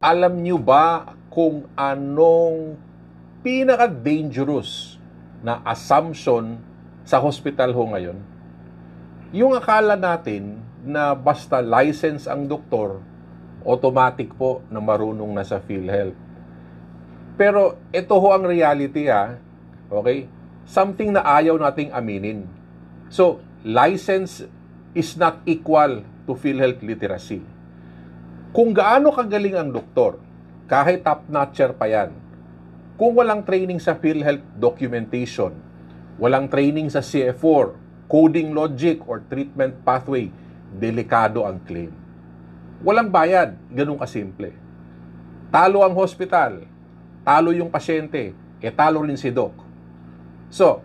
Alam nyo ba kung anong pinaka-dangerous na assumption sa hospital ho ngayon? Yung akala natin na basta license ang doktor, automatic po na marunong na sa PhilHealth. Pero ito ho ang reality okay? Something na ayaw nating aminin. So, license is not equal to PhilHealth literacy. Kung gaano kagaling ang doktor, kahit top-notcher pa yan, kung walang training sa PhilHealth documentation, walang training sa CF4, coding logic or treatment pathway, delikado ang claim. Walang bayad, ganun kasimple. Talo ang hospital, talo yung pasyente, talo rin si doc. So,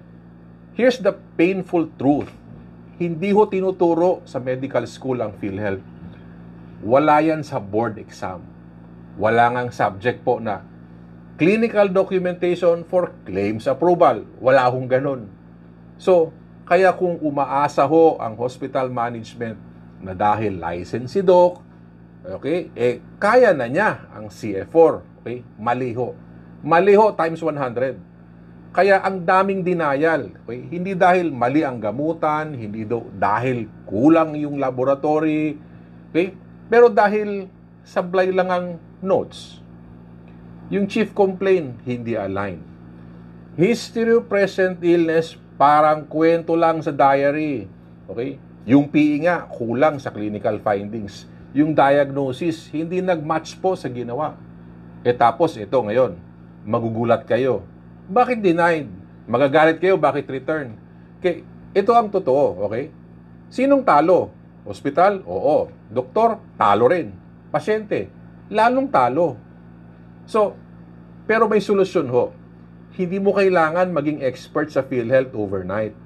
here's the painful truth. Hindi ho tinuturo sa medical school ang PhilHealth. Wala yan sa board exam. Wala ngang subject po na clinical documentation for claims approval. Wala hong ganun. So, kaya kung umaasa ho ang hospital management na dahil license si doc, okay, kaya na niya ang CF4. Okay? Mali ho. Mali ho times 100. Kaya ang daming denial. Okay? Hindi dahil mali ang gamutan, hindi dahil kulang yung laboratory, okay? Pero dahil sablay lang ang notes. Yung chief complaint, hindi align. History of present illness, parang kwento lang sa diary. Okay? Yung PE nga, kulang sa clinical findings. Yung diagnosis, hindi nag-match po sa ginawa. Tapos, ito ngayon, magugulat kayo. Bakit denied? Magagalit kayo, bakit return? Okay, ito ang totoo, okay? Sinong talo? Hospital? Oo. Doktor? Talo rin. Pasyente? Lalong talo. So, pero may solusyon ho. Hindi mo kailangan maging expert sa PhilHealth overnight.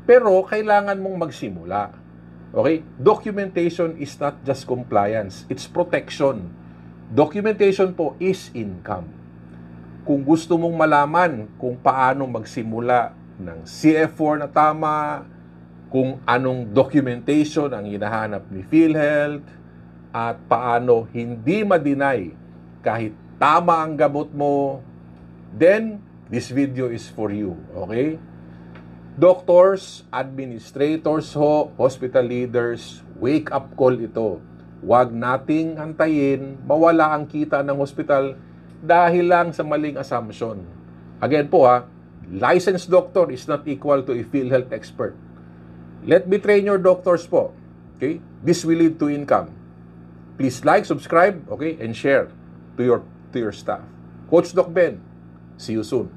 Pero kailangan mong magsimula. Okay? Documentation is not just compliance. It's protection. Documentation po is income. Kung gusto mong malaman kung paano magsimula ng CF4 na tama, kung anong documentation ang hinahanap ni PhilHealth, at paano hindi ma-deny kahit tama ang gamot mo, then this video is for you. Okay? Doctors, administrators ho, hospital leaders, wake up call ito. Huwag nating antayin mawala ang kita ng hospital dahil lang sa maling assumption. Again po licensed doctor is not equal to a PhilHealth expert. Let me train your doctors po. Okay? This will lead to income. Please like, subscribe, okay, and share to your staff. Coach Doc Ben, see you soon.